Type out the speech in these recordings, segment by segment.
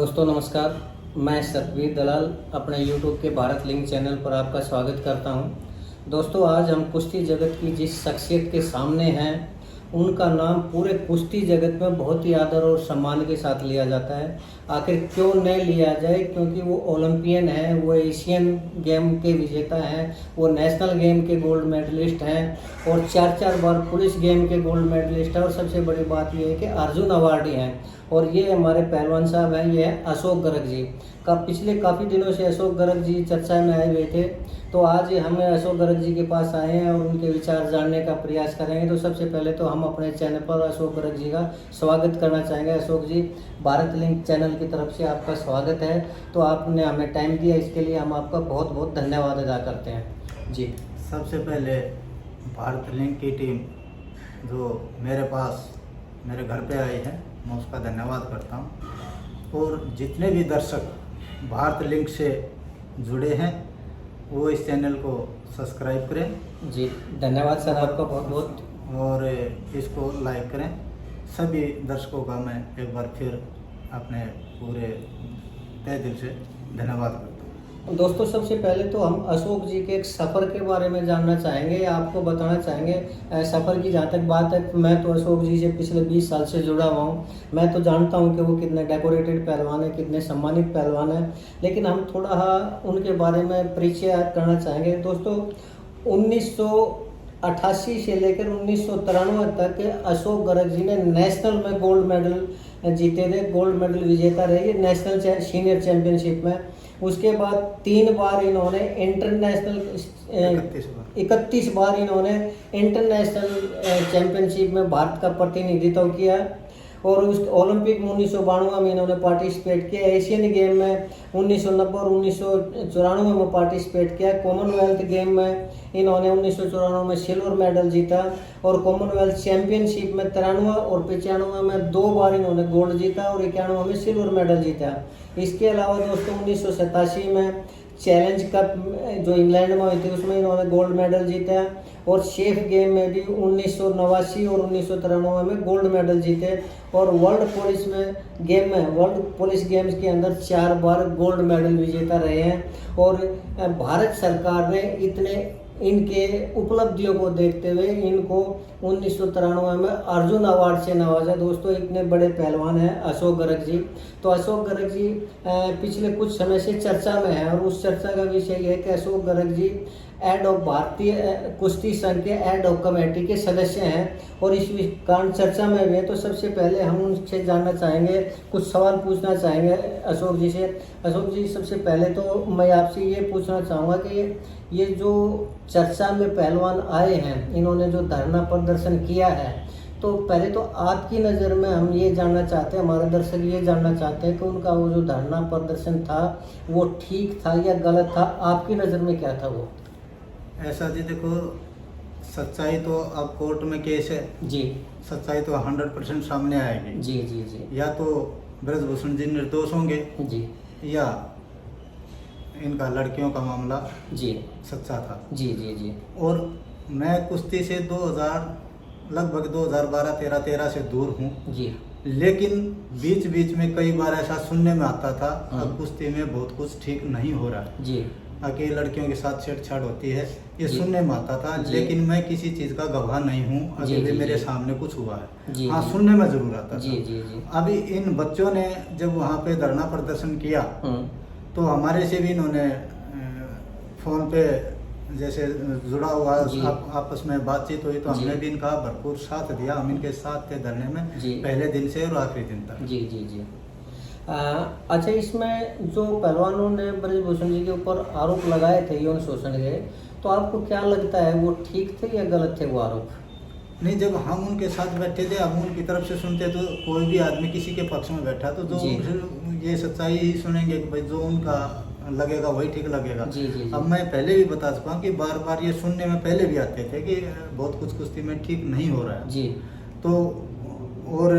दोस्तों नमस्कार। मैं सतवीर दलाल अपने यूट्यूब के भारत लिंक चैनल पर आपका स्वागत करता हूं। दोस्तों आज हम कुश्ती जगत की जिस शख्सियत के सामने हैं उनका नाम पूरे कुश्ती जगत में बहुत ही आदर और सम्मान के साथ लिया जाता है। आखिर क्यों न लिया जाए, क्योंकि वो ओलंपियन हैं, वो एशियन गेम के विजेता हैं, वो नेशनल गेम के गोल्ड मेडलिस्ट हैं और 4 बार पुलिस गेम के गोल्ड मेडलिस्ट हैं और सबसे बड़ी बात यह है कि अर्जुन अवार्डी हैं। और ये हमारे पहलवान साहब हैं, ये हैं अशोक गर्ग जी का। पिछले काफ़ी दिनों से अशोक गर्ग जी चर्चा में आए हुए थे, तो आज हमें अशोक गर्ग जी के पास आए हैं और उनके विचार जानने का प्रयास करेंगे। तो सबसे पहले तो हम अपने चैनल पर अशोक गर्ग जी का स्वागत करना चाहेंगे। अशोक जी, भारत लिंक चैनल की तरफ से आपका स्वागत है। तो आपने हमें टाइम दिया, इसके लिए हम आपका बहुत बहुत धन्यवाद अदा करते हैं जी। सबसे पहले भारत लिंक की टीम जो मेरे पास मेरे घर पे आई है, मैं उसका धन्यवाद करता हूँ। और जितने भी दर्शक भारत लिंक से जुड़े हैं वो इस चैनल को सब्सक्राइब करें जी। धन्यवाद सर आपका बहुत बहुत। और इसको लाइक करें। सभी दर्शकों का मैं एक बार फिर अपने पूरे तहे दिल से धन्यवाद करता हूँ। दोस्तों सबसे पहले तो हम अशोक जी के एक सफ़र के बारे में जानना चाहेंगे, आपको बताना चाहेंगे। सफ़र की जहाँ तक बात है, मैं तो अशोक जी से पिछले 20 साल से जुड़ा हुआ हूँ। मैं तो जानता हूँ कि वो कितने डेकोरेटेड पहलवान हैं, कितने सम्मानित पहलवान हैं, लेकिन हम थोड़ा उनके बारे में परिचय करना चाहेंगे। दोस्तों 1988 से लेकर 1993 तक अशोक गर्ग जी ने नेशनल में गोल्ड मेडल जीते थे, गोल्ड मेडल विजेता रहे नेशनल सीनियर चैम्पियनशिप में। उसके बाद 3 बार इन्होंने इंटरनेशनल 31 बार इन्होंने इंटरनेशनल चैम्पियनशिप में भारत का प्रतिनिधित्व किया। और उस ओलंपिक में 1992 में इन्होंने पार्टिसिपेट किया। एशियन गेम में 1990 और 1994 में पार्टिसिपेट किया। कॉमनवेल्थ गेम में इन्होंने 1994 में सिल्वर मेडल जीता और कॉमनवेल्थ चैम्पियनशिप में 93 और 95 में 2 बार इन्होंने गोल्ड जीता और 91 में सिल्वर मेडल जीता। इसके अलावा दोस्तों 1987 में चैलेंज कप जो इंग्लैंड में हुई थी उसमें इन्होंने गोल्ड मेडल जीता और शेफ गेम में भी 1989 और 1993 में गोल्ड मेडल जीते। और वर्ल्ड पुलिस गेम्स के अंदर 4 बार गोल्ड मेडल विजेता रहे हैं। और भारत सरकार ने इनके उपलब्धियों को देखते हुए इनको 1993 में अर्जुन अवार्ड से नवाजा। दोस्तों इतने बड़े पहलवान हैं अशोक गर्ग जी। तो अशोक गर्ग जी पिछले कुछ समय से चर्चा में है और उस चर्चा का विषय यह है कि अशोक गर्ग जी एड ऑफ भारतीय कुश्ती संघ के एड ऑफ कमेटी के सदस्य हैं और इस कारण चर्चा में भी है। तो सबसे पहले हम उनसे जानना चाहेंगे, कुछ सवाल पूछना चाहेंगे अशोक जी से। अशोक जी, सबसे पहले तो मैं आपसे ये पूछना चाहूँगा कि ये जो चर्चा में पहलवान आए हैं, इन्होंने जो धरना प्रदर्शन किया है, तो पहले तो आपकी नज़र में हम ये जानना चाहते हैं, हमारे दर्शक ये जानना चाहते हैं कि उनका वो जो धरना प्रदर्शन था वो ठीक था या गलत था, आपकी नज़र में क्या था वो? ऐसा जी, देखो सच्चाई तो अब कोर्ट में केस है जी, सच्चाई तो 100% सामने आएगी। जी जी जी। या तो ब्रजभूषण जी निर्दोष होंगे जी या इनका लड़कियों का मामला जी सच्चा था। जी जी जी। और मैं कुश्ती से लगभग 2012-13 से दूर हूँ जी। लेकिन बीच बीच में कई बार ऐसा सुनने में आता था अब कुश्ती में बहुत कुछ ठीक नहीं हो रहा है जी। अकेले लड़कियों के साथ छेड़छाड़ होती है, ये जी। सुनने में आता था। लेकिन मैं किसी चीज़ का गवाह नहीं हूँ, अभी भी मेरे सामने कुछ हुआ है। हाँ, सुनने में जरूर आता था। जी जी जी। अभी इन बच्चों ने जब वहाँ पे धरना प्रदर्शन किया तो हमारे से भी इन्होंने फ़ोन पे जैसे जुड़ा हुआ आपस में बातचीत हुई, तो हमने भी इनका भरपूर साथ दिया। हम इनके साथ थे धरने में पहले दिन से और आखिरी दिन तक। जी जी जी। अच्छा, इसमें जो पहलवानों ने ब्रजभूषण जी के ऊपर आरोप लगाए थे यौन शोषण के, तो आपको क्या लगता है वो ठीक थे या गलत थे वो आरोप? नहीं, जब हम उनके साथ बैठे थे, हम उनकी तरफ से सुनते तो कोई भी आदमी किसी के पक्ष में बैठा तो जो ये सच्चाई ही सुनेंगे कि भाई जो उनका लगेगा वही ठीक लगेगा। जी जी जी। अब मैं पहले भी बता चुका हूँ कि बार बार ये सुनने में पहले भी आते थे कि बहुत कुछ कुश्ती में ठीक नहीं हो रहा है जी। तो और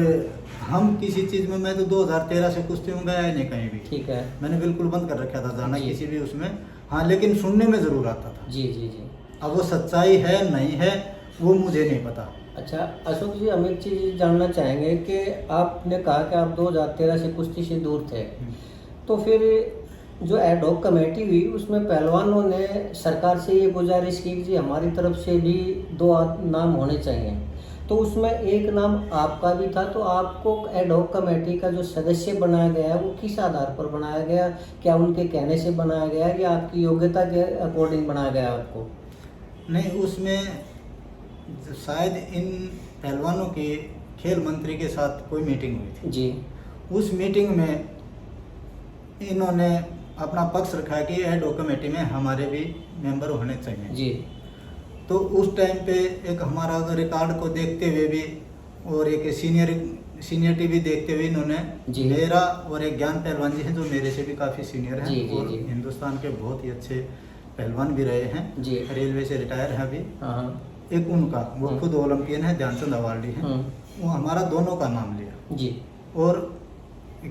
हम किसी चीज़ में, मैं तो 2013 से कुश्ती में गया ही नहीं कहीं भी। ठीक है। मैंने बिल्कुल बंद कर रखा था जाना किसी भी उसमें। हाँ, लेकिन सुनने में ज़रूर आता था। जी जी जी। अब वो सच्चाई है नहीं है वो मुझे नहीं पता। अच्छा अशोक जी, हम एक चीज़ जानना चाहेंगे कि आपने कहा कि आप 2013 से कुश्ती से दूर थे, तो फिर जो एडहॉक कमेटी हुई उसमें पहलवानों ने सरकार से ये गुजारिश की कि जी हमारी तरफ से भी नाम होने चाहिए, तो उसमें एक नाम आपका भी था। तो आपको एडहॉक कमेटी का जो सदस्य बनाया गया है वो किस आधार पर बनाया गया? क्या उनके कहने से बनाया गया या आपकी योग्यता के अकॉर्डिंग बनाया गया आपको? नहीं, उसमें शायद इन पहलवानों की खेल मंत्री के साथ कोई मीटिंग हुई थी। जी उस मीटिंग में इन्होंने अपना पक्ष रखा कि एडहॉक कमेटी में हमारे भी मेंबर होने चाहिए। जी तो उस टाइम पे एक हमारा रिकॉर्ड को देखते हुए भी और एक सीनियरिटी भी देखते हुए इन्होंने जी। मेरा और एक ज्ञान पहलवान जी हैं जो मेरे से भी काफ़ी सीनियर हैं जी, जी, और जी। हिंदुस्तान के बहुत ही अच्छे पहलवान भी रहे हैं, जी। रेलवे से रिटायर हैं अभी। हाँ एक उनका, वो खुद ओलंपियन है, ध्यानचंद अवार्डी हैं, वो हमारा दोनों का नाम लिया जी और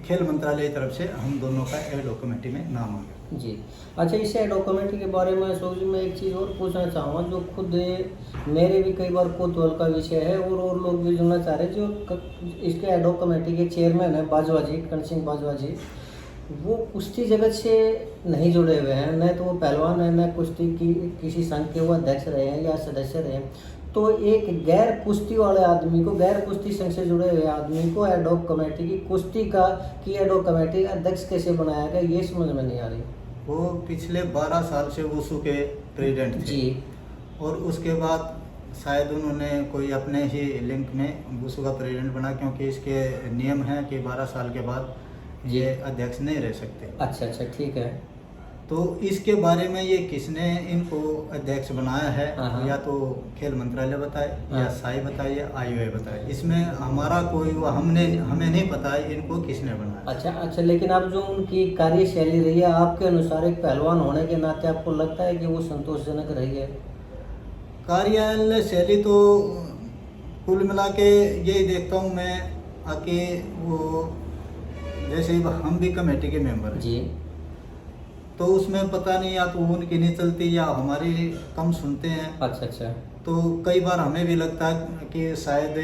खेल मंत्रालय की तरफ से हम दोनों का एडहॉक कमेटी में नाम आ गया। जी। अच्छा, इस एडहॉक कमेटी के बारे में अशोक जी मैं एक चीज़ और पूछना चाहूँगा, जो खुद मेरे भी कई बार कौतूहल का विषय है और लोग भी जुड़ना चाह रहे हैं। जो इसके एडहॉक कमेटी के चेयरमैन है बाजवा जी, कर्ण सिंह बाजवा जी, वो कुश्ती जगत से नहीं जुड़े हुए हैं, न तो वो पहलवान है, न कुश्ती की किसी संघ के वो अध्यक्ष रहे हैं या सदस्य रहे हैं। तो एक गैर कुश्ती वाले आदमी को, गैर कुश्ती संघ से जुड़े हुए आदमी को एडहॉक कमेटी की कुश्ती का की एडहॉक कमेटी का अध्यक्ष कैसे बनाया गया, ये समझ में नहीं आ रही। वो पिछले 12 साल से वुशु के प्रेसिडेंट थे जी। और उसके बाद शायद उन्होंने कोई अपने ही लिंक में वुशु का प्रेसिडेंट बना, क्योंकि इसके नियम हैं कि 12 साल के बाद ये अध्यक्ष नहीं रह सकते। अच्छा अच्छा, ठीक है। तो इसके बारे में ये किसने इनको अध्यक्ष बनाया है, हाँ। या तो खेल मंत्रालय बताए हाँ। या साई बताए या आईओए बताए, इसमें हमारा कोई हमें नहीं पता है इनको किसने बनाया। अच्छा अच्छा, लेकिन अब जो उनकी कार्यशैली रही है, आपके अनुसार एक पहलवान होने के नाते आपको लगता है कि वो संतोषजनक रही है? कार्यालय शैली तो कुल मिला के यही देखता हूँ मैं आके, वो जैसे हम भी कमेटी के मेंबर हैं, जी। तो उसमें पता नहीं या तो उनकी नहीं चलती या हमारी कम सुनते हैं। अच्छा अच्छा। तो कई बार हमें भी लगता है कि शायद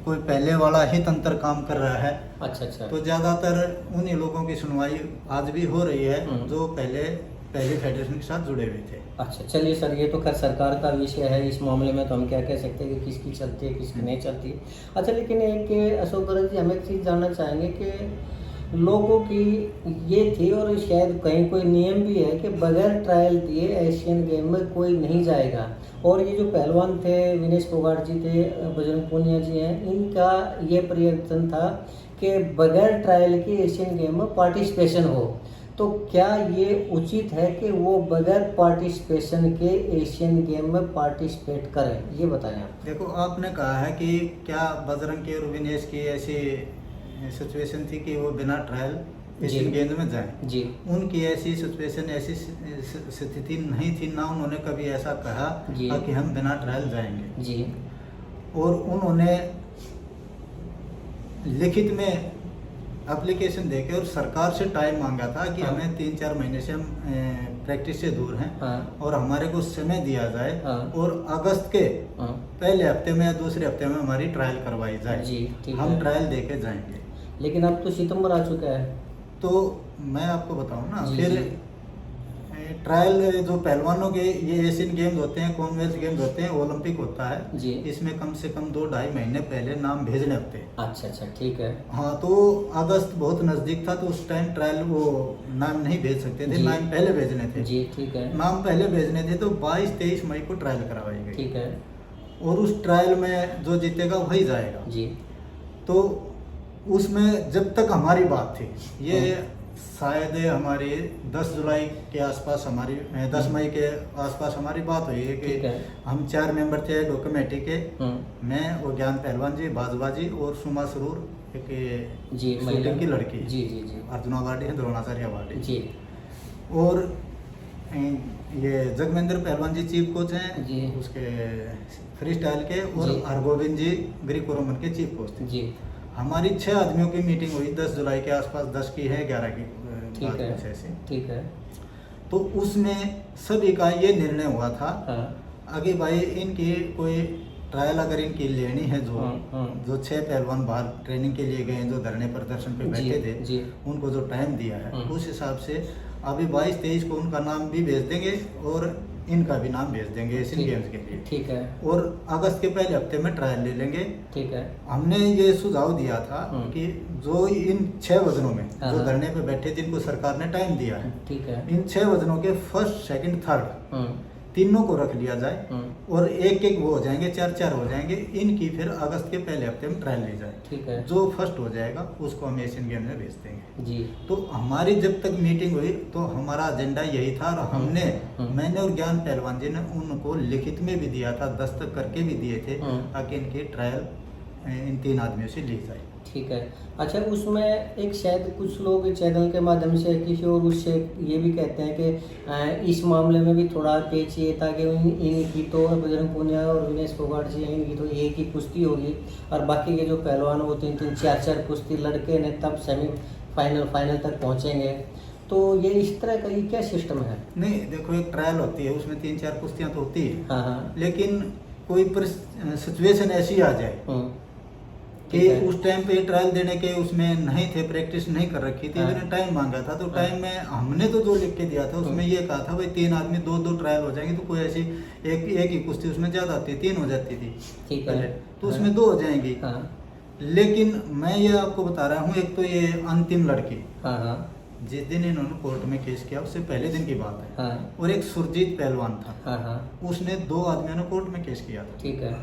कोई पहले वाला ही तंत्र काम कर रहा है। अच्छा अच्छा। तो ज़्यादातर उन्हीं लोगों की सुनवाई आज भी हो रही है जो पहले फेडरेशन के साथ जुड़े हुए थे। अच्छा चलिए सर, ये तो खैर सरकार का विषय है, इस मामले में तो हम क्या कह सकते हैं कि किसकी चलती है किसकी नहीं चलती। अच्छा, लेकिन एक अशोक गरज जी, हम एक चीज़ जानना चाहेंगे कि लोगों की ये थी और शायद कहीं कोई नियम भी है कि बगैर ट्रायल दिए एशियन गेम में कोई नहीं जाएगा, और ये जो पहलवान थे विनेश फोगाट जी थे, बजरंग पूनिया जी हैं, इनका ये प्रयत्न था कि बगैर ट्रायल के एशियन गेम में पार्टिसिपेशन हो। तो क्या ये उचित है कि वो बगैर पार्टिसिपेशन के एशियन गेम में पार्टिसिपेट करें, ये बताएं आप। देखो, आपने कहा है कि क्या बजरंग के और विनेश की ऐसी सिचुएशन थी कि वो बिना ट्रायल एशियन गेम में जाएं। जी। उनकी ऐसी सिचुएशन, ऐसी स्थिति नहीं थी, ना उन्होंने कभी ऐसा कहा कि हम बिना ट्रायल जाएंगे। जी। और उन्होंने लिखित में एप्लीकेशन देके और सरकार से टाइम मांगा था कि हाँ। हमें 3-4 महीने से हम प्रैक्टिस से दूर हैं, हाँ। और हमारे को समय दिया जाए, हाँ। और अगस्त के हाँ। पहले हफ्ते में या दूसरे हफ्ते में हमारी ट्रायल करवाई जाए। जी, ठीक हम है। ट्रायल देके जाएंगे। लेकिन अब तो सितंबर आ चुका है। तो मैं आपको बताऊं ना, जी, फिर जी। ट्रायल जो पहलवानों के ये एशियन गेम्स होते हैं, कॉमनवेल्थ गेम्स होते हैं, ओलंपिक होता है जी। इसमें कम से कम 2-2.5 महीने पहले नाम भेजने होते हैं। अच्छा अच्छा, ठीक है। हाँ, तो अगस्त बहुत नज़दीक था, तो उस टाइम ट्रायल वो नाम नहीं भेज सकते थे, जी। नाम पहले भेजने थे। जी, ठीक है। नाम पहले भेजने थे, तो 22-23 मई को ट्रायल करवाई गई, ठीक है। और उस ट्रायल में जो जीतेगा वही जाएगा। जी। तो उसमें जब तक हमारी बात थी, ये शायद हमारी 10 जुलाई के आसपास हमारी 10 मई के आसपास हमारी बात हुई है ठीक कि है। हम 4 मेंबर थे एडहॉक कमेटी के, मैं और ज्ञान पहलवान जी, बाजवा जी और सुमा सरूर, एक जी, शूटिंग की लड़की, जी जी जी अर्जुन अवार्डी है, द्रोणाचार्य अवार्डी जी। और ये जगमेंद्र पहलवान जी चीफ कोच हैं जी। उसके फ्री स्टाइल के, और जी। हरगोविंद जी ग्रीको रोमन के चीफ कोच थे। जी। हमारी 6 आदमियों की मीटिंग हुई 10 जुलाई के आसपास, 10 की है 11 की ठीक बात है। कुछ ऐसी। ठीक है। तो उसमें सभी का ये निर्णय हुआ था हाँ। आगे भाई इनकी कोई ट्रायल अगर इनकी लेनी है, जो 6 पहलवान बाहर ट्रेनिंग के लिए गए हैं, जो धरने प्रदर्शन पे बैठे थे, जी। उनको जो टाइम दिया है उस हिसाब से अभी 22-23 को उनका नाम भी भेज देंगे और इनका भी नाम भेज देंगे एशियन गेम्स के लिए। ठीक है। और अगस्त के पहले हफ्ते में ट्रायल ले लेंगे। ठीक है। हमने ये सुझाव दिया था कि जो इन 6 वजनों में जो धरने पे बैठे जिनको सरकार ने टाइम दिया है, ठीक है, इन 6 वजनों के फर्स्ट, सेकंड, थर्ड तीनों को रख लिया जाए और एक एक वो हो जाएंगे, 4-4 हो जाएंगे। इनकी फिर अगस्त के पहले हफ्ते में ट्रायल ली जाए। ठीक है। जो फर्स्ट हो जाएगा उसको हम एशियन गेम में भेज देंगे जी। तो हमारी जब तक मीटिंग हुई तो हमारा एजेंडा यही था और हमने मैंने और ज्ञान पहलवान जी ने उनको लिखित में भी दिया था, दस्तखत करके भी दिए थे ताकि इनकी ट्रायल इन 3 आदमियों से ली जाए। ठीक है। अच्छा, उसमें एक शायद कुछ लोग चैनल के माध्यम से किसी और उससे ये भी कहते हैं कि इस मामले में भी थोड़ा तेज चाहिए ताकि इनकी तो बजरंग पूनिया और विनेश फोगाट जी इनकी तो एक ही कुश्ती होगी और बाकी के जो पहलवान वो 3-3, 4-4 कुश्ती लड़के ने तब फाइनल तक पहुँचेंगे। तो ये इस तरह का ये क्या सिस्टम है? नहीं, देखो, एक ट्रायल होती है, उसमें 3-4 कुश्तियाँ तो होती है। हाँ। लेकिन कोई सिचुएशन ऐसी आ जाए कि उस टाइम पे ट्रायल देने के उसमें नहीं थे, प्रैक्टिस नहीं कर रखी थी, मैंने टाइम मांगा था तो टाइम में हमने तो जो लिख के दिया था उसमें ये कहा था भाई 3 आदमी 2-2 ट्रायल हो जाएंगे। तो कोई ऐसी एक ही कुश्ती उसमें ज्यादा आती, 3 हो जाती थी। ठीक है। तो उसमें 2 हो जाएंगी। लेकिन मैं ये आपको बता रहा हूँ, एक तो ये अंतिम लड़की जिस दिन इन्होंने कोर्ट में केस किया उससे पहले दिन की बात है, और एक सुरजीत पहलवान था, उसने 2 आदमियों ने कोर्ट में केस किया था। ठीक है।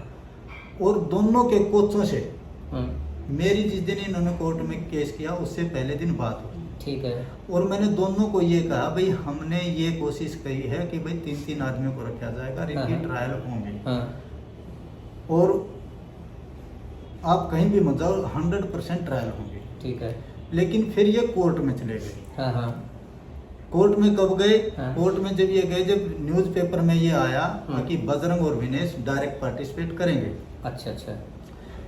और दोनों के कोचों से मेरी जिस दिन इन्होंने कोर्ट में केस किया उससे पहले दिन बात हुई। ठीक है। और मैंने दोनों को ये कहा भाई हमने ये कोशिश करी है कि भाई 3-3 आदमियों को रखा जाएगा और इनकी ट्रायल होंगे और आप कहीं भी मत जाओ, 100% ट्रायल होंगे। ठीक है। लेकिन फिर ये कोर्ट में चले गए। कोर्ट में कब गए? कोर्ट में जब ये गए, जब न्यूज़पेपर में ये आया कि बजरंग और विनेश डायरेक्ट पार्टिसिपेट करेंगे। अच्छा।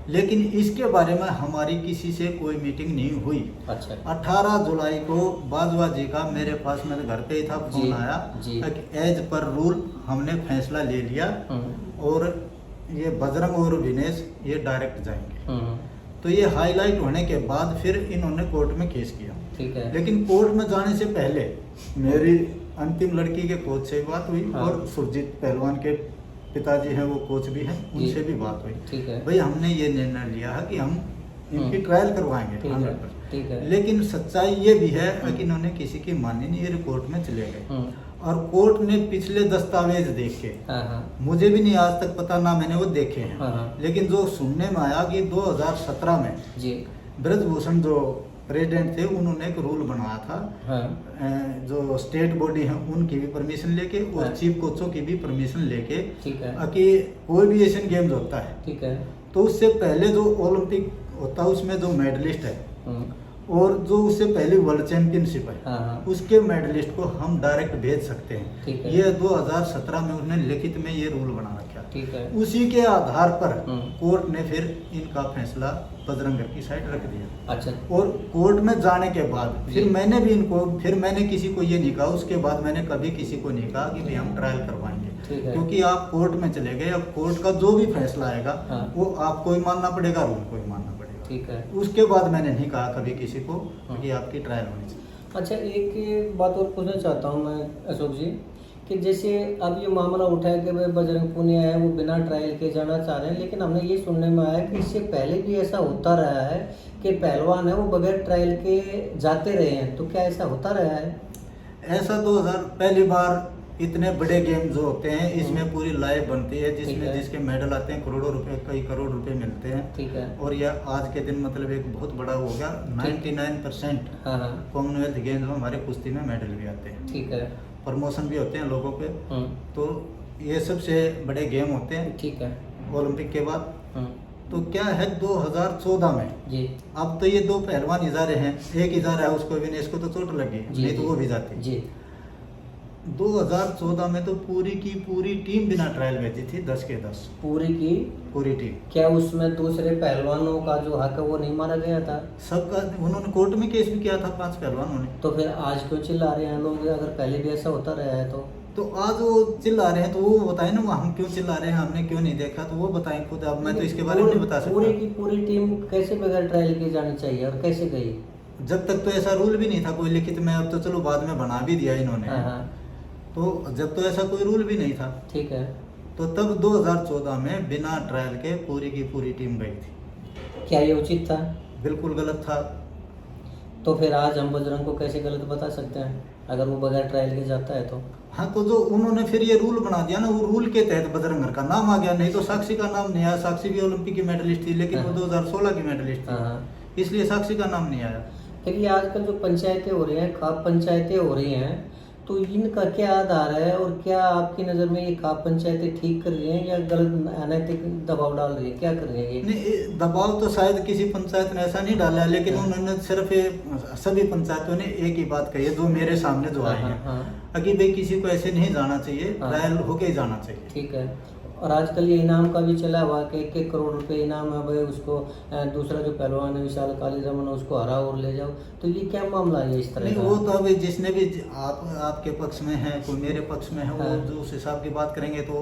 लेकिन इसके बारे में हमारी किसी से कोई मीटिंग नहीं हुई। अच्छा। 18 जुलाई को बाजवा जी का मेरे पास, मेरे घर पे ही था, फोन आया कि एज पर रूल हमने फैसला ले लिया और ये बजरंग और विनेश ये डायरेक्ट जाएंगे। तो ये हाईलाइट होने के बाद फिर इन्होंने कोर्ट में केस किया। ठीक है। लेकिन कोर्ट में जाने से पहले मेरी अंतिम लड़की के कोच से बात हुई और सुरजीत पहलवान के पिताजी हैं, वो कोच भी हैं, उनसे भी बात हुई। ठीक है। भाई हमने ये निर्णय लिया है कि हम इनकी ट्रायल करवाएंगे 100%। ठीक है। लेकिन सच्चाई ये भी है कि इन्होंने किसी की मानी नहीं, ये कोर्ट में चले गए और कोर्ट ने पिछले दस्तावेज देख के, मुझे भी नहीं आज तक पता, ना मैंने वो देखे हैं, लेकिन जो सुनने में आया कि 2017 में ब्रजभूषण जो प्रेसिडेंट थे उन्होंने एक रूल बनाया था, जो स्टेट बॉडी है उनकी भी परमिशन लेके और चीफ कोचों की भी परमिशन लेके, कि कोई भी एशियन गेम्स होता है, ठीक है, तो उससे पहले जो ओलंपिक होता है उसमें जो मेडलिस्ट है और जो उससे पहले वर्ल्ड चैंपियनशिप है उसके मेडलिस्ट को हम डायरेक्ट भेज सकते हैं। ये 2017 में उसने लिखित में ये रूल बना रखा। ठीक है। उसी के आधार पर कोर्ट ने फिर इनका फैसला बजरंग की साइड रख दिया। अच्छा। और कोर्ट में जाने के बाद फिर मैंने किसी को ये नहीं कहा, उसके बाद मैंने कभी किसी को नहीं कहा कि भाई हम ट्रायल करवाएंगे, क्योंकि आप कोर्ट में चले गए, अब कोर्ट का जो भी फैसला आएगा वो आपको ही मानना पड़ेगा और उनको ही मानना पड़ेगा। ठीक है। उसके बाद मैंने नहीं कहा कभी किसी को कि आपकी ट्रायल होनी चाहिए। अच्छा, एक बात और पूछना चाहता हूँ मैं अशोक जी, कि जैसे अब ये मामला उठा है कि भाई बजरंग पूनिया है वो बिना ट्रायल के जाना चाह रहे हैं, लेकिन हमने ये सुनने में आया कि इससे पहले भी ऐसा होता रहा है कि पहलवान है वो बगैर ट्रायल के जाते रहे हैं, तो क्या ऐसा होता रहा है? ऐसा 2000 पहली बार इतने बड़े गेम जो होते हैं इसमें पूरी लाइफ बनती है, जिसमें जिसके मेडल आते हैं करोड़ों रुपए, कई करोड़ रुपए मिलते हैं। ठीक है। और यह आज के दिन मतलब एक बहुत बड़ा हो गया, 99% कॉमनवेल्थ गेम्स में हमारे कुश्ती में मेडल भी आते हैं। ठीक है। प्रमोशन भी होते हैं लोगों पे, तो ये सबसे बड़े गेम होते हैं। ठीक है। ओलंपिक के बाद तो क्या है 2014 में जी, अब तो ये 2 पहलवान ही जा रहे हैं, एक ही जा रहा है, उसको विनेश को तो चोट लगी, नहीं तो वो भी जाती जी। 2014 में तो पूरी की पूरी टीम बिना ट्रायल भेजी थी, 10 के 10 पूरी टीम। क्या उसमें दूसरे पहलवानों का जो हक है वो नहीं माना गया था? सबका, उन्होंने कोर्ट में केस भी किया था 5 पहलवानों ने। तो फिर आज क्यों चिल्ला रहे हैं लोग, अगर पहले भी ऐसा होता रहा है तो तो आज वो चिल्ला रहे हैं, तो वो बताए ना, वो हम क्यों चिल्ला रहे हैं, हमने क्यों नहीं देखा, तो वो बताएं खुद। अब मैं तो इसके बारे में नहीं बता पूरी सकता। की पूरी टीम कैसे बगैर ट्रायल के जानी चाहिए और कैसे गई? जब तक तो ऐसा रूल भी नहीं था कोई लिखित में, अब तो चलो बाद में बना भी दिया इन्होंने। हाँ हाँ, तो जब तो ऐसा कोई रूल भी नहीं था, ठीक है। तो तब 2014 में बिना ट्रायल के पूरी की पूरी टीम गई थी। क्या ये उचित था? बिल्कुल गलत था। तो फिर आज हम बजरंग को कैसे गलत बता सकते हैं अगर वो बगैर ट्रायल के जाता है तो? हाँ, तो जो उन्होंने फिर ये रूल बना दिया ना, वो रूल के तहत बजरंग का नाम आ गया, नहीं तो साक्षी का नाम नहीं आया। साक्षी भी ओलंपिक की मेडलिस्ट थी, लेकिन वो 2016 की मेडलिस्ट हाँ हाँ। थी, इसलिए साक्षी का नाम नहीं आया। फिर ये आजकल जो पंचायतें हो रही हैं, खाप पंचायतें हो रही हैं, तो इनका क्या आधार है और क्या आपकी नज़र में ये खाप पंचायतें ठीक कर रही हैं या गलत अनैतिक दबाव डाल रही है? क्या कर रही है ये? नहीं, दबाव तो शायद किसी पंचायत ने ऐसा नहीं डाला है, लेकिन उन्होंने सिर्फ सभी पंचायतों ने एक ही बात कही है, जो मेरे सामने जो आई है, कि भाई किसी को ऐसे नहीं जाना चाहिए, ट्रायल होके ही जाना चाहिए। ठीक है। और आजकल ये इनाम का भी चला हुआ कि 1-1 करोड़ रुपए इनाम है भाई, उसको दूसरा जो पहलवान है विशाल काली रमन, उसको हरा और ले जाओ। तो ये क्या मामला है इस तरह नहीं, का? वो तो अभी जिसने भी आपके पक्ष में है, कोई मेरे पक्ष में है, वो जो उस हिसाब की बात करेंगे तो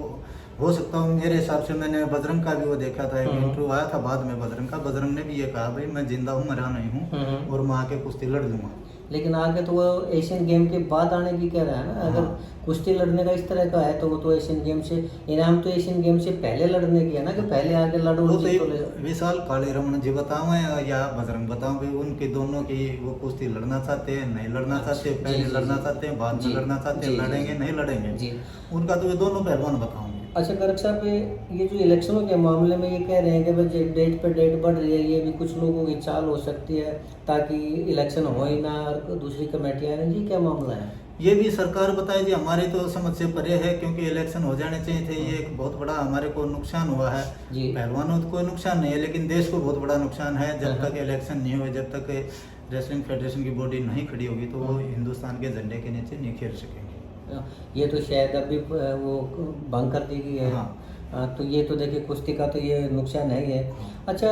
हो सकता हूँ। मेरे हिसाब से मैंने बजरंग का भी वो देखा था, एक इंटरव्यू आया था बाद में बजरंग ने भी ये कहा, भाई मैं जिंदा हूँ, मरा नहीं हूँ, और मैं आके कुश्ती लड़ लूंगा। लेकिन आगे तो वो एशियन गेम के बाद आने की कह रहा है ना। अगर कुश्ती लड़ने का इस तरह का है तो वो तो एशियन गेम से इनाम तो एशियन गेम से पहले लड़ने की है ना, कि पहले आके लड़ो। वो तो विशाल काली रमन जी बताओ या बजरंग बताओ, भाई उनके दोनों की वो कुश्ती लड़ना चाहते हैं, नहीं लड़ना चाहते, पहले लड़ना चाहते हैं, बाद में लड़ना चाहते हैं, लड़ेंगे नहीं लड़ेंगे, उनका तो ये दोनों पहलवान बताओगे। अच्छा गर्ग साहब, ये जो इलेक्शनों के मामले में ये कह रहे हैं कि भाई डेट पे डेट बढ़ रही है, ये भी कुछ लोगों की चाल हो सकती है ताकि इलेक्शन हो ही ना और दूसरी कमेटियाँ हैं, जी क्या मामला है? ये भी सरकार बताए जी, हमारी तो समझ से परे है, क्योंकि इलेक्शन हो जाने चाहिए थे। ये एक बहुत बड़ा हमारे को नुकसान हुआ है। पहलवानों को कोई नुकसान नहीं है, लेकिन देश को बहुत बड़ा नुकसान है। जब तक इलेक्शन नहीं हुए, जब तक रेसलिंग फेडरेशन की बॉडी नहीं खड़ी होगी, तो वो हिंदुस्तान के झंडे के नीचे नहीं खेल सकेंगे। ये तो शायद अभी वो भंग कर दी गई है। तो ये तो देखिए कुश्ती का तो ये नुकसान है ही है। अच्छा,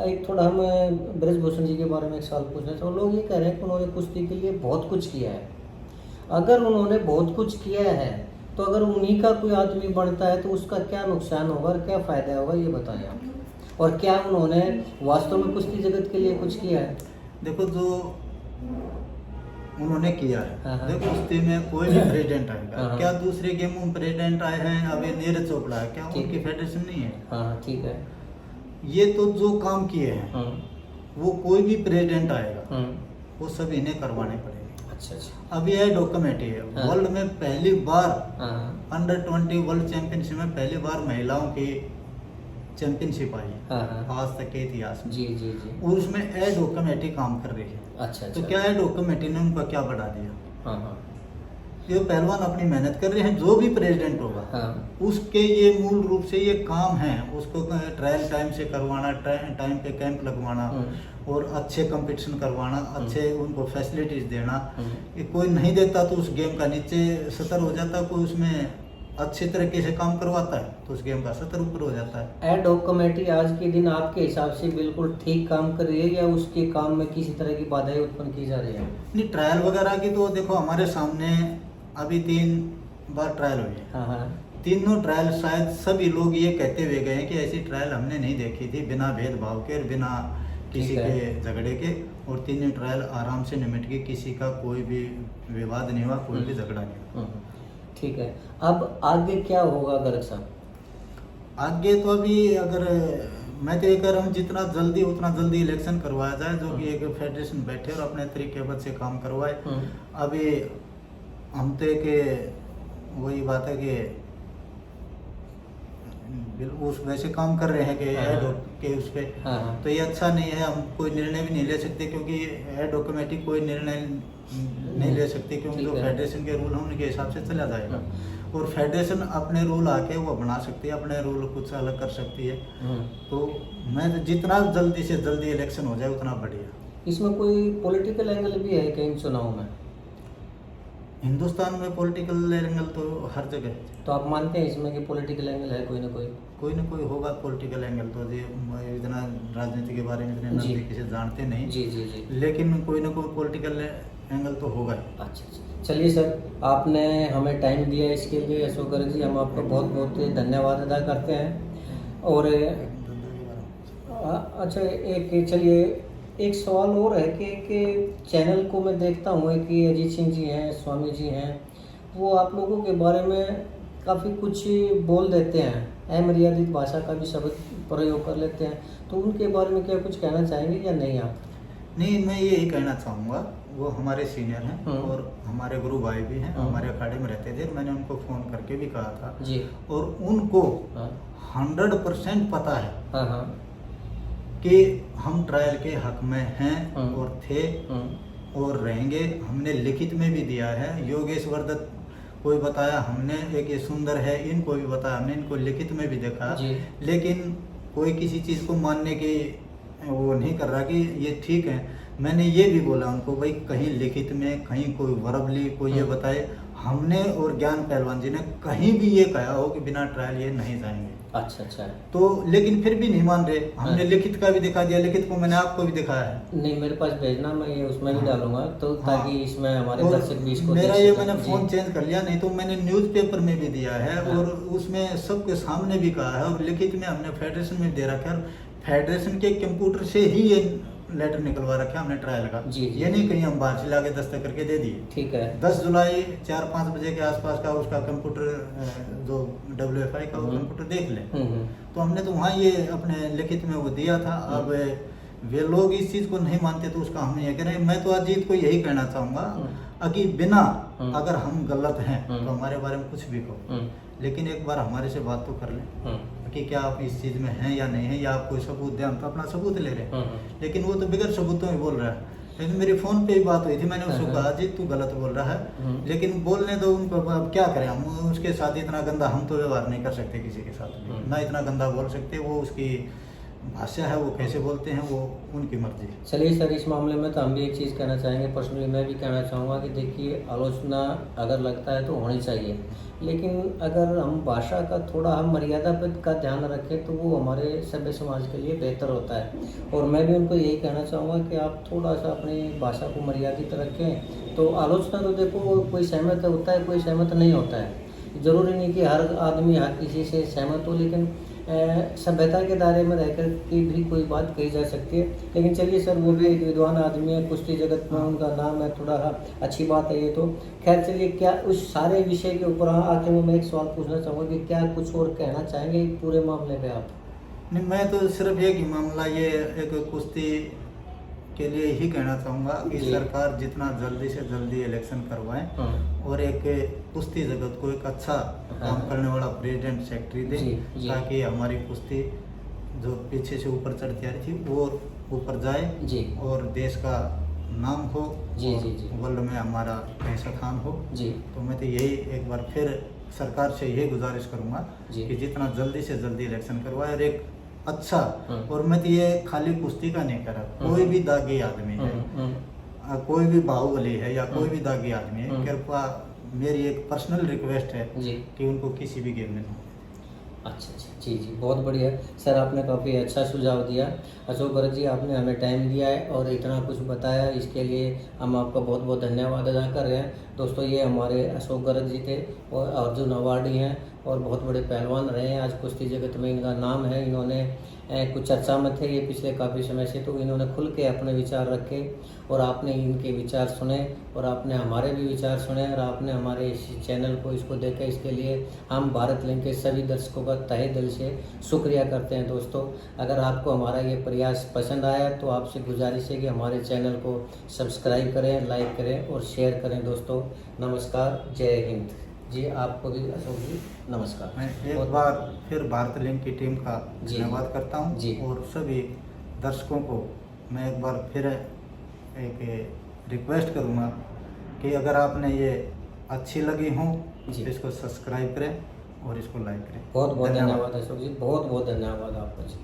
एक थोड़ा हम ब्रजभूषण जी के बारे में एक सवाल पूछना चाहते हैं। लोग ये कह रहे हैं कि उन्होंने कुश्ती के लिए बहुत कुछ किया है। अगर उन्होंने बहुत कुछ किया है तो अगर उन्हीं का कोई आदमी बनता है तो उसका क्या नुकसान होगा और क्या फ़ायदा होगा, ये बताएं आप। और क्या उन्होंने वास्तव में कुश्ती जगत के लिए कुछ किया है? देखो, जो उन्होंने किया है, देखो कुश्ती में कोई भी प्रेसिडेंट आएगा, क्या दूसरे गेमों में प्रेसिडेंट आए हैं? अभी नीरज चोपड़ा है, क्या उनकी फेडरेशन नहीं है? हाँ, ठीक है। ये तो जो काम किए हैं वो कोई भी प्रेसिडेंट आएगा वो सब इन्हें करवाने पड़ेंगे। अच्छा। अभी यह डॉक्यूमेंट्री है, वर्ल्ड में पहली बार अंडर 20 वर्ल्ड चैंपियनशिप में पहली बार महिलाओं की चैंपियनशिप आई है आज तक के इतिहास में। जी जी जी। और उसमें एड कमेटी काम कर रही है। अच्छा। तो क्या एड कमेटी ने उनका क्या बढ़ा दिया? हाँ। ये पहलवान अपनी मेहनत कर रहे हैं, जो भी प्रेसिडेंट होगा उसके ये मूल रूप से ये काम है, उसको ट्रायल टाइम से करवाना, टाइम पे कैंप लगवाना और अच्छे कंपटीशन करवाना, अच्छे उनको फैसिलिटीज देना। ये कोई नहीं देता तो उस गेम का नीचे सतर हो जाता, कोई उसमें अच्छे तरीके से काम करवाता है तो उस गेम का सतर ऊपर हो जाता है। एड हॉक कमेटी आज के दिन आपके हिसाब से बिल्कुल ठीक काम कर रही है या उसके काम में किसी तरह की बाधाएं उत्पन्न की जा रही है? नहीं, ट्रायल वगैरह की तो देखो हमारे सामने अभी 3 बार ट्रायल हुई है। तीनों ट्रायल शायद सभी लोग ये कहते हुए गए हैं कि ऐसी ट्रायल हमने नहीं देखी थी, बिना भेदभाव के और बिना किसी के झगड़े के, और तीनों ट्रायल आराम से निपट के, किसी का कोई भी विवाद नहीं हुआ, कोई भी झगड़ा नहीं हुआ। ठीक है। अब आगे क्या होगा गर्ग साहब? आगे तो अभी अगर मैं तो ये कह रहा हूँ जितना जल्दी उतना जल्दी इलेक्शन करवाया जाए, जो कि एक फेडरेशन बैठे और अपने तरीके से काम करवाए। अभी हम तो एक वही बात है कि उस वैसे काम कर रहे हैं कि एड के उस पे, तो ये अच्छा नहीं है। हम कोई निर्णय भी नहीं ले सकते, क्योंकि एड कमेटी कोई निर्णय नहीं ले सकती, क्योंकि जो फेडरेशन के रूल हैं उनके हिसाब से चला जाएगा। और फेडरेशन अपने रूल आके वो बना सकती है, अपने रूल कुछ अलग कर सकती है। तो मैं जितना जल्दी से जल्दी इलेक्शन हो जाए उतना बढ़िया। इसमें कोई पॉलिटिकल एंगल भी है कहीं चुनाव में? हिंदुस्तान में पॉलिटिकल एंगल तो हर जगह है। तो आप मानते हैं इसमें कि पॉलिटिकल एंगल है कोई ना कोई? कोई ना कोई होगा पॉलिटिकल एंगल, तो ये इतना राजनीति के बारे में इतने जी। नजदीकी से जानते नहीं, जी जी जी। लेकिन कोई ना कोई पॉलिटिकल एंगल तो होगा ही। अच्छा अच्छा, चलिए सर, आपने हमें टाइम दिया इसके लिए अशोक गर्ग जी, हम आपका बहुत बहुत धन्यवाद अदा करते हैं। और अच्छा, एक चलिए एक सवाल और है कि चैनल को मैं देखता हूँ कि अजीत सिंह जी हैं, स्वामी जी हैं, वो आप लोगों के बारे में काफ़ी कुछ बोल देते हैं, अमर्यादित भाषा का भी शब्द प्रयोग कर लेते हैं, तो उनके बारे में क्या कुछ कहना चाहेंगे या नहीं आप? नहीं, मैं यही कहना चाहूँगा, वो हमारे सीनियर हैं और हमारे गुरु भाई भी हैं, हमारे अखाड़े में रहते थे। मैंने उनको फ़ोन करके भी कहा था जी। और उनको हाँ 100% पता है हाँ हाँ। कि हम ट्रायल के हक में हैं और थे और रहेंगे। हमने लिखित में भी दिया है, योगेश वर्दत कोई बताया, हमने एक ये सुंदर है, इनको भी बताया, हमने इनको लिखित में भी देखा, जी। लेकिन कोई किसी चीज़ को मानने की वो नहीं कर रहा कि ये ठीक है। मैंने ये भी बोला उनको, भाई कहीं लिखित में, कहीं कोई वर्बली कोई ये बताए, हमने और ज्ञान पहलवान जी ने कहीं भी ये कहा हो कि बिना ट्रायल ये नहीं जाएंगे। अच्छा अच्छा। तो लेकिन फिर भी नहीं मान रहे। हमने लिखित का भी दिखा दिया, लिखित को मैंने आपको भी दिखाया है। नहीं, मेरे पास भेजना, मैं ये उसमें भी डालूंगा, तो हाँ। ताकि इसमें हमारे और दर्शक भी इसको मेरा देख ये सकें। मैंने जी। फोन चेंज कर लिया, नहीं तो मैंने न्यूज़पेपर में भी दिया है हाँ। और उसमें सबके सामने भी कहा है और लिखित में हमने फेडरेशन में दे रखा है। फेडरेशन के कंप्यूटर से ही ये लेटर निकलवा रखा है हमने ट्रायल का। जी, जी, ये नहीं जी। कहीं हम बाहर से लाके दस्तखत करके दे दिए। ठीक है। 10 जुलाई 4-5 बजे के आसपास का उसका कंप्यूटर जो WFI का वो कंप्यूटर देख ले। तो हमने तो वहाँ ये अपने लिखित में वो दिया था। अब वे लोग इस चीज़ को नहीं मानते तो उसका हम ये कह रहे हैं। मैं तो अजीत को यही कहना चाहूँगा कि बिना अगर हम गलत हैं तो हमारे बारे में कुछ भी कहो, लेकिन एक बार हमारे से बात तो कर लें कि क्या आप इस चीज़ में हैं या नहीं है, या आप कोई सबूत दें। हम तो अपना सबूत ले रहे हैं, लेकिन वो तो बगैर सबूतों ही बोल रहा है। लेकिन मेरी फ़ोन पे ही बात हुई थी, मैंने उसको कहा अजीत तू गलत बोल रहा है, लेकिन बोलने दो उनको। अब क्या करें हम उसके साथ, इतना गंदा हम तो व्यवहार नहीं कर सकते किसी के साथ भी, ना इतना गंदा बोल सकते। वो उसकी भाषा है, वो कैसे बोलते हैं वो उनकी मर्जी है। चलिए सर, इस मामले में तो हम भी एक चीज़ कहना चाहेंगे, पर्सनली मैं भी कहना चाहूँगा कि देखिए, आलोचना अगर लगता है तो होनी चाहिए, लेकिन अगर हम भाषा का थोड़ा हम मर्यादा का ध्यान रखें तो वो हमारे सभ्य समाज के लिए बेहतर होता है। और मैं भी उनको यही कहना चाहूँगा कि आप थोड़ा सा अपनी भाषा को मर्यादित रखें। तो आलोचना तो देखो, कोई सहमत होता है, कोई सहमत नहीं होता है। ज़रूरी नहीं कि हर आदमी हर किसी से सहमत हो, लेकिन सभ्यता के दायरे में रहकर के भी कोई बात कही जा सकती है। लेकिन चलिए सर, वो भी एक विद्वान आदमी है, कुश्ती जगत में उनका नाम है, थोड़ा अच्छी बात है ये तो। खैर चलिए, क्या उस सारे विषय के ऊपर आखिर में मैं एक सवाल पूछना चाहूँगा कि क्या कुछ और कहना चाहेंगे पूरे मामले में आप? नहीं, मैं तो सिर्फ एक ही मामला, ये एक कुश्ती के लिए ही कहना चाहूँगा कि सरकार जितना जल्दी से जल्दी इलेक्शन करवाएं और एक कुश्ती जगत को एक अच्छा काम करने वाला प्रेसिडेंट सेक्रेटरी दे, ताकि हमारी कुश्ती जो पीछे से ऊपर चढ़ती आ रही थी वो ऊपर जाए और देश का नाम हो, वर्ल्ड में हमारा पैसा खान हो। तो मैं तो यही एक बार फिर सरकार से यही गुजारिश करूँगा कि जितना जल्दी से जल्दी इलेक्शन करवाए और एक अच्छा, और मैं तो ये खाली कुश्ती का नहीं कर रहा, कोई भी दागी आदमी है, कोई भी बाहुबली है या कोई भी दागी आदमी है, कृपया मेरी एक पर्सनल रिक्वेस्ट है कि उनको किसी भी गेम में ना। अच्छा अच्छा, जी जी, बहुत बढ़िया सर, आपने काफ़ी अच्छा सुझाव दिया। अशोक गर्ग जी, आपने हमें टाइम दिया है और इतना कुछ बताया, इसके लिए हम आपका बहुत बहुत धन्यवाद अदा कर रहे हैं। दोस्तों, ये हमारे अशोक गर्ग जी थे और अर्जुन अवार्डी हैं और बहुत बड़े पहलवान रहे हैं। आज कुश्ती जगत में इनका नाम है। इन्होंने कुछ चर्चा में थे ये पिछले काफ़ी समय से, तो इन्होंने खुल के अपने विचार रखे और आपने इनके विचार सुने और आपने हमारे भी विचार सुने और आपने हमारे इस चैनल को इसको देखा। इसके लिए हम भारत लिंक के सभी दर्शकों का तहे दिल से शुक्रिया करते हैं। दोस्तों, अगर आपको हमारा ये प्रयास पसंद आया तो आपसे गुजारिश है कि हमारे चैनल को सब्सक्राइब करें, लाइक करें और शेयर करें। दोस्तों नमस्कार, जय हिंद जी। आपको भी अशोक जी नमस्कार। मैं एक बार फिर भारत लिंक की टीम का धन्यवाद करता हूँ और सभी दर्शकों को मैं एक बार फिर एक रिक्वेस्ट करूँगा कि अगर आपने ये अच्छी लगी हो तो इसको सब्सक्राइब करें और इसको लाइक करें। बहुत बहुत धन्यवाद अशोक जी, बहुत बहुत धन्यवाद आपका जी।